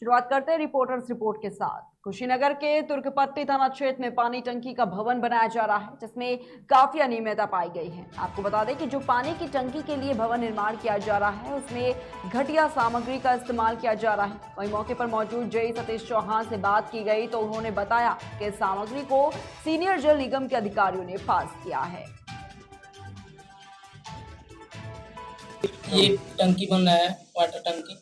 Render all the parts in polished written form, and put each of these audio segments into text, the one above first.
शुरुआत करते हैं रिपोर्टर्स रिपोर्ट के साथ। कुशीनगर के तुर्कपट्टी थाना क्षेत्र में पानी टंकी का भवन बनाया जा रहा है, जिसमें काफी अनियमितता पाई गई है। आपको बता दें कि जो पानी की टंकी के लिए भवन निर्माण किया जा रहा है, उसमें घटिया सामग्री का इस्तेमाल किया जा रहा है। वहीं मौके पर मौजूद जेई सतीश चौहान से बात की गई तो उन्होंने बताया कि इस सामग्री को सीनियर जल निगम के अधिकारियों ने पास किया है। ये टंकी बन रहा है, वाटर टंकी।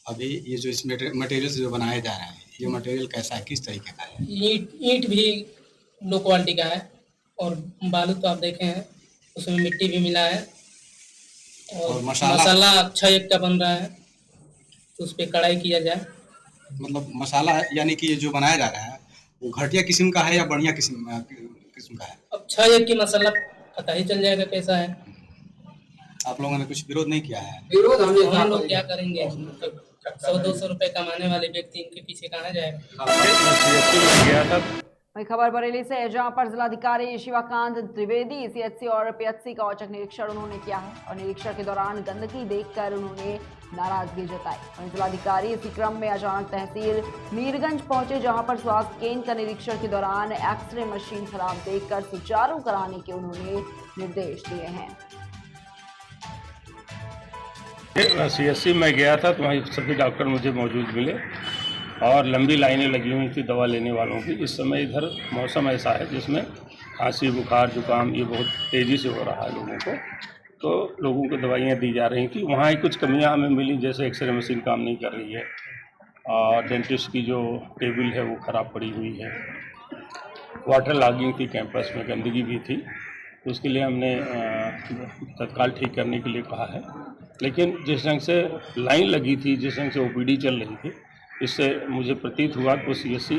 अभी ये जो इस मटेरियल जो बनाया जा रहा है, ये मटेरियल कैसा है, किस तरीके का है? ईंट भी लो क्वालिटी का है और बालू तो आप देखे हैं, उसमें मिट्टी भी मिला है और मसाला अच्छा एक का बन रहा है, तो उस पर कढ़ाई किया जाए। मतलब मसाला यानी कि ये जो बनाया जा रहा है वो घटिया किस्म का है या बढ़िया किस्म का है? अब 6 की मसाला पता ही चल जाएगा कैसा है। आप लोगों ने कुछ विरोध नहीं किया है? विरोध हम लोग क्या करेंगे? 100-200 रुपए कमाने वाले व्यक्ति इनके पीछे कहाँ जाएगा? वही खबर बरेली से है, जहां पर जिलाधिकारी शिवाकांत त्रिवेदी सीएचसी और पीएचसी का औचक निरीक्षण उन्होंने किया है और निरीक्षण के दौरान गंदगी देखकर उन्होंने नाराजगी जताई। वहीं जिलाधिकारी इसी क्रम में अचानक तहसील मीरगंज पहुंचे, जहां पर स्वास्थ्य केंद्र का निरीक्षण के दौरान एक्सरे मशीन खराब देखकर सुचारू कराने के उन्होंने निर्देश दिए हैं। सीएचसी में गया था तो वहीं सभी डॉक्टर मुझे मौजूद मिले और लंबी लाइनें लगी हुई थी दवा लेने वालों की। इस समय इधर मौसम ऐसा है जिसमें खांसी, बुखार, जुकाम ये बहुत तेज़ी से हो रहा है लोगों को, तो लोगों को दवाइयाँ दी जा रही थी। वहाँ ही कुछ कमियाँ हमें मिली, जैसे एक्सरे मशीन काम नहीं कर रही है और डेंटिस्ट की जो टेबल है वो ख़राब पड़ी हुई है। वाटर लॉगिंग थी, कैंपस में गंदगी भी थी, तो उसके लिए हमने तत्काल ठीक करने के लिए कहा है। लेकिन जिस ढंग से लाइन लगी थी, जिस ढंग से ओपीडी चल रही थी, इससे मुझे प्रतीत हुआ कि सीएचसी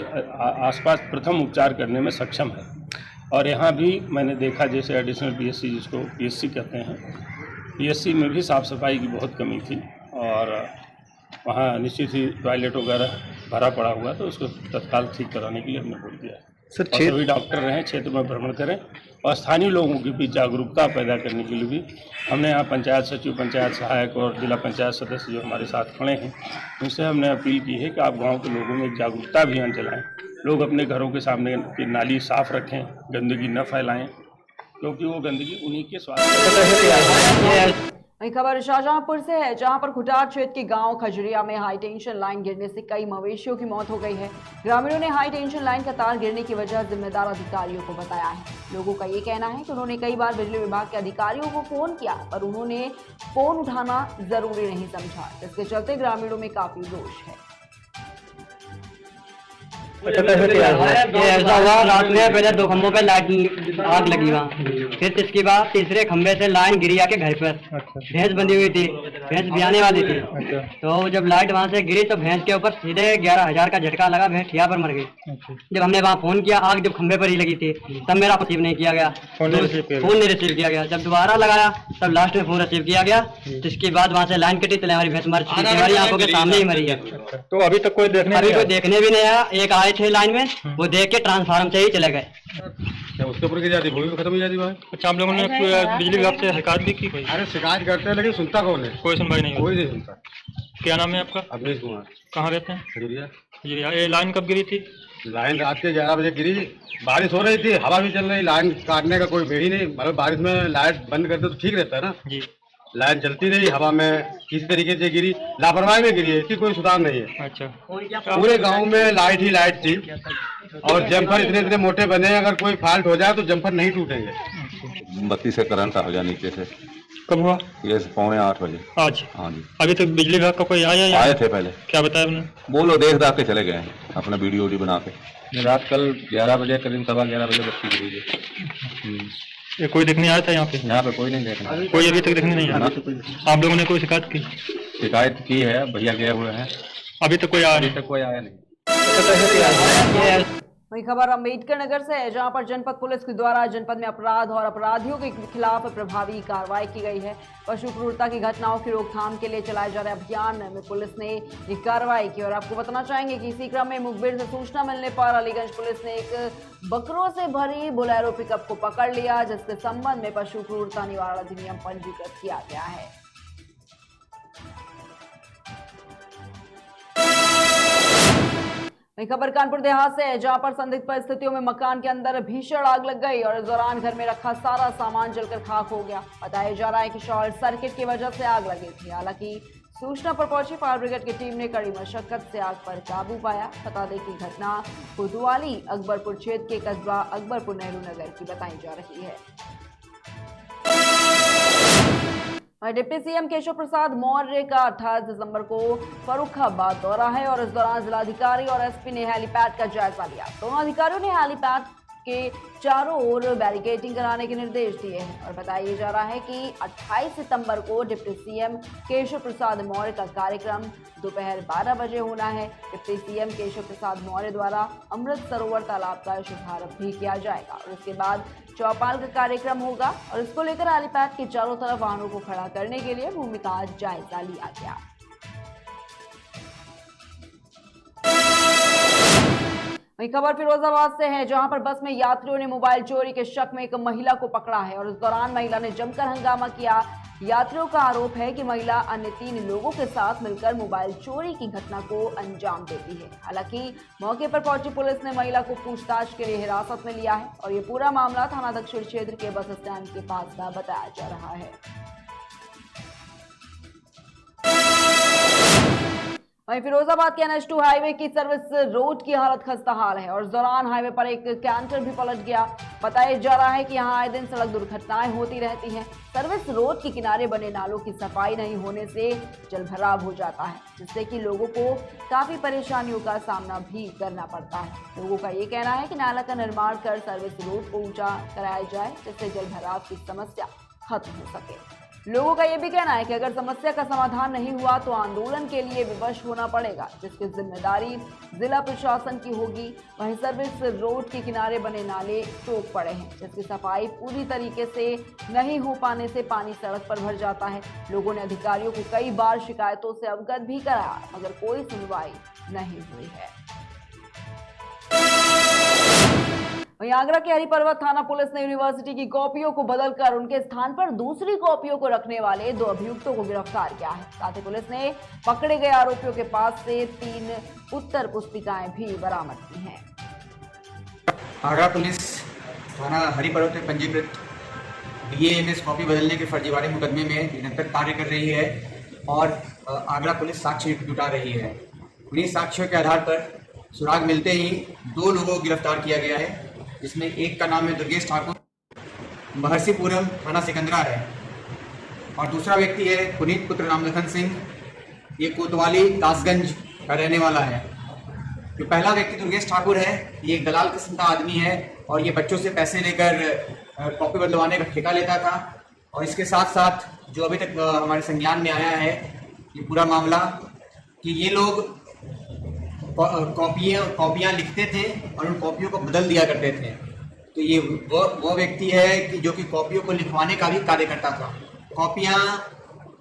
आसपास प्रथम उपचार करने में सक्षम है। और यहाँ भी मैंने देखा जैसे एडिशनल पीएचसी, जिसको पीएचसी कहते हैं, पीएचसी में भी साफ़ सफाई की बहुत कमी थी और वहाँ निश्चित ही टॉयलेट वगैरह भरा पड़ा हुआ, तो उसको तत्काल ठीक कराने के लिए हमने बोल दिया। सभी डॉक्टर रहें, क्षेत्र में भ्रमण करें और स्थानीय लोगों के बीच जागरूकता पैदा करने के लिए भी हमने यहाँ पंचायत सचिव, पंचायत सहायक और जिला पंचायत सदस्य जो हमारे साथ खड़े हैं, उनसे हमने अपील की है कि आप गांव के लोगों में एक जागरूकता अभियान चलाएं। लोग अपने घरों के सामने की नाली साफ रखें, गंदगी न फैलाएं, क्योंकि वो गंदगी उन्हीं के स्वास्थ्य। वही खबर शाहजहांपुर से है, जहां पर खुटार क्षेत्र के गांव खजरिया में हाई टेंशन लाइन गिरने से कई मवेशियों की मौत हो गई है। ग्रामीणों ने हाई टेंशन लाइन का तार गिरने की वजह जिम्मेदार अधिकारियों को बताया है। लोगों का ये कहना है कि उन्होंने कई बार बिजली विभाग के अधिकारियों को फोन किया, पर उन्होंने फोन उठाना जरूरी नहीं समझा, जिसके चलते ग्रामीणों में काफी रोष है। ये ऐसा हुआ, रात में पहले 2 खंभों पे लाइट आग लगी वहाँ, फिर इसके बाद तीसरे खंभे से लाइन गिरी आके घर पर। भैंस बंधी हुई थी, भैंस ब्याने वाली थी, तो जब लाइट वहाँ से गिरी तो भैंस के ऊपर सीधे 11,000 का झटका लगा, भैंस ठिया पर मर गई। जब हमने वहाँ फोन किया, आग जब खंभे पर ही लगी थी, तब मेरा रिसीव नहीं किया गया, फोन नहीं रिसीव किया गया। जब दोबारा लगाया तब लास्ट में फोन रिसीव किया गया, जिसके बाद वहाँ से लाइन कटी, तो हमारी भैंस मर चुकी, हमारी आंखों के सामने ही मरी है। तो अभी तक कोई देखने भी नहीं आया। एक आए थे लाइन में, वो देख के ट्रांसफार्मर से ही चले गए। क्या उसके ऊपर गिर जाती, वो भी खत्म हो जाती है। अच्छा, आप लोगों ने बिजली विभाग से शिकायत भी की? अरे शिकायत करते हैं लेकिन सुनता कौन है? कोई सुनवाई नहीं, कोई नहीं सुनता। क्या नाम है आपका? अवनीश कुमार। कहाँ रहते हैं? खजूरिया। ये लाइन कब गिरी थी? लाइन रात के 11 बजे गिरी, बारिश हो रही थी, हवा भी चल रही, लाइन काटने का कोई वे ही नहीं। मतलब बारिश में लाइट बंद कर दो तो ठीक रहता है ना जी। लाइन चलती रही, हवा में किस तरीके से गिरी, लापरवाही में गिरी है, इसकी कोई सुधार नहीं है। अच्छा, पूरे गांव में लाइट ही लाइट थी और जम्पर इतने मोटे बने, अगर कोई फॉल्ट हो जाए तो जम्पर नहीं टूटेंगे। बत्ती से करंट आ गया नीचे से। कब हुआ ये 7:45 बजे आज? हाँ जी। अभी तक बिजली विभाग का कोई आया? आए थे पहले। क्या बताया उन्होंने? बोलो देख दाख के चले गए हैं अपना वीडियो बना के। रात कल 11 बजे, करीब 11:15 बजे बत्ती गिरी है। ये कोई देखने आया था यहाँ पे? यहाँ पे कोई नहीं देखना, कोई अभी तक देखने नहीं आया। आप लोगों ने कोई शिकायत की? शिकायत की है, भैया गए हुए हैं, अभी तक कोई आया नहीं। वही खबर अम्बेडकर नगर से है, जहां पर जनपद पुलिस के द्वारा जनपद में अपराध और अपराधियों के खिलाफ प्रभावी कार्रवाई की गई है। पशु क्रूरता की घटनाओं की रोकथाम के लिए चलाए जा रहे अभियान में पुलिस ने ये कार्रवाई की और आपको बताना चाहेंगे कि इसी क्रम में मुखबिर से सूचना मिलने पर अलीगंज पुलिस ने एक बकरों से भरी बोलेरो पिकअप को पकड़ लिया, जिसके संबंध में पशु क्रूरता निवारण अधिनियम पंजीकृत किया गया है। वहीं खबर कानपुर देहात से है, जहां पर संदिग्ध परिस्थितियों में मकान के अंदर भीषण आग लग गई और इस दौरान घर में रखा सारा सामान जलकर खाक हो गया। बताया जा रहा है कि शॉर्ट सर्किट की वजह से आग लगी थी। हालांकि सूचना पर पहुंची फायर ब्रिगेड की टीम ने कड़ी मशक्कत से आग पर काबू पाया। बता दें कि घटना कोतवाली अकबरपुर क्षेत्र के कस्बा अकबरपुर नेहरू नगर की बताई जा रही है। डिप्टी सीएम केशव प्रसाद मौर्य का 28 दिसंबर को फर्रुखाबाद दौरा है और इस दौरान जिलाधिकारी और एसपी ने हेलीपैड का जायजा लिया। दोनों अधिकारियों ने हेलीपैड के चारों ओर बैरिकेडिंग कराने के निर्देश दिए हैं और बताया जा रहा है कि 28 सितंबर को डिप्टी सीएम केशव प्रसाद मौर्य का कार्यक्रम दोपहर 12 बजे होना है। डिप्टी सीएम केशव प्रसाद मौर्य द्वारा अमृत सरोवर तालाब का शुभारंभ भी किया जाएगा और उसके बाद चौपाल का कार्यक्रम होगा और इसको लेकर हेलीपैड के चारों तरफ वाहनों को खड़ा करने के लिए भूमि का जायजा लिया गया। वहीं खबर फिरोजाबाद से है, जहां पर बस में यात्रियों ने मोबाइल चोरी के शक में एक महिला को पकड़ा है और इस दौरान महिला ने जमकर हंगामा किया। यात्रियों का आरोप है कि महिला अन्य 3 लोगों के साथ मिलकर मोबाइल चोरी की घटना को अंजाम देती है। हालांकि मौके पर पहुंची पुलिस ने महिला को पूछताछ के लिए हिरासत में लिया है और ये पूरा मामला थाना दक्षिण क्षेत्र के बस स्टैंड के पास का बताया जा रहा है। वहीं फिरोजाबाद के NH2 हाईवे की सर्विस रोड की हालत खस्ताहाल है और इस दौरान हाईवे पर एक कैंटर भी पलट गया। बताया जा रहा है कि यहां आए दिन सड़क दुर्घटनाएं होती रहती हैं। सर्विस रोड के किनारे बने नालों की सफाई नहीं होने से जलभराव हो जाता है, जिससे कि लोगों को काफी परेशानियों का सामना भी करना पड़ता है। लोगों का ये कहना है कि नाला का निर्माण कर सर्विस रोड को ऊंचा कराया जाए, जिससे जलभराव की समस्या खत्म हो सके। लोगों का यह भी कहना है कि अगर समस्या का समाधान नहीं हुआ तो आंदोलन के लिए विवश होना पड़ेगा, जिसकी जिम्मेदारी जिला प्रशासन की होगी। वहीं सर्विस रोड के किनारे बने नाले चौक पड़े हैं, जिसकी सफाई पूरी तरीके से नहीं हो पाने से पानी सड़क पर भर जाता है। लोगों ने अधिकारियों को कई बार शिकायतों से अवगत भी कराया, मगर कोई सुनवाई नहीं हुई है। वहीं आगरा के हरिपर्वत थाना पुलिस ने यूनिवर्सिटी की कॉपियों को बदलकर उनके स्थान पर दूसरी कॉपियों को रखने वाले 2 अभियुक्तों को गिरफ्तार किया है। साथ ही पुलिस ने पकड़े गए आरोपियों के पास से 3 उत्तर पुस्तिकाएं भी बरामद की हैं। आगरा पुलिस थाना हरिपर्वत में पंजीकृत BA-MS कॉपी बदलने के फर्जीवाड़े मुकदमे में निरंतर कार्य कर रही है और आगरा पुलिस साक्ष्य जुटा रही है। उन्हीं साक्ष्यों के आधार पर सुराग मिलते ही 2 लोगों को गिरफ्तार किया गया है, जिसमें एक का नाम है दुर्गेश ठाकुर, महर्षिपुरम थाना सिकंदरा है, और दूसरा व्यक्ति है पुनीत पुत्र रामलखन सिंह, ये कोतवाली कासगंज का रहने वाला है। जो पहला व्यक्ति दुर्गेश ठाकुर है, ये एक दलाल किस्म का आदमी है और ये बच्चों से पैसे लेकर कॉपी बदलवाने का ठेका लेता था। और इसके साथ साथ जो अभी तक हमारे संज्ञान में आया है ये पूरा मामला, कि ये लोग कॉपियाँ लिखते थे और उन कॉपियों को बदल दिया करते थे। तो ये वो व्यक्ति है कि जो कि कॉपियों को लिखवाने का भी कार्य करता था। कॉपियाँ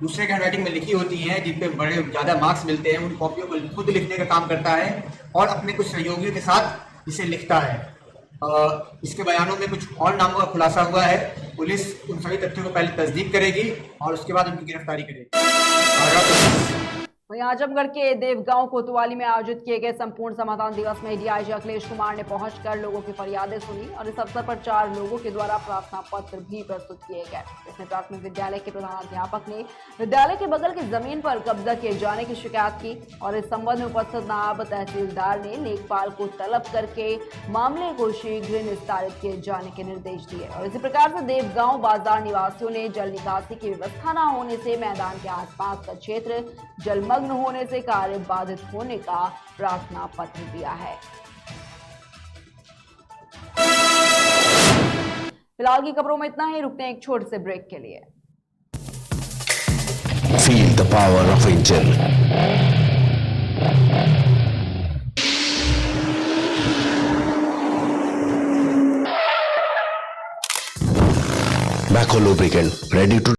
दूसरे के हैंडराइटिंग में लिखी होती हैं, जिन पे बड़े ज़्यादा मार्क्स मिलते हैं, उन कॉपियों को खुद लिखने का काम करता है और अपने कुछ सहयोगियों के साथ इसे लिखता है। इसके बयानों में कुछ और नामों का खुलासा हुआ है। पुलिस उन सभी तथ्यों को पहले तस्दीक करेगी और उसके बाद उनकी गिरफ्तारी करेगी। वहीं आजमगढ़ के देवगांव कोतवाली में आयोजित किए गए संपूर्ण समाधान दिवस में डीआईजी अखिलेश कुमार ने पहुंचकर लोगों की फरियादें सुनी और इस अवसर पर 4 लोगों के द्वारा प्रार्थना पत्र भी प्रस्तुत किए गए। इसमें प्राथमिक विद्यालय के प्रधानाध्यापक ने विद्यालय के बगल की जमीन पर कब्जा किए जाने की शिकायत की और इस संबंध में उपस्थित नायब तहसीलदार ने लेखपाल को तलब करके मामले को शीघ्र निस्तारित किए जाने के निर्देश दिए। और इसी प्रकार से देवगांव बाजार निवासियों ने जल निकासी की व्यवस्था न होने से मैदान के आसपास का क्षेत्र जलमग्न होने से कार्य बाधित होने का प्रार्थना पत्र दिया है। फिलहाल की खबरों में इतना ही। रुकते हैं एक छोटे से ब्रेक के लिए। Feel the power of Angel. Macco lubricant, ready to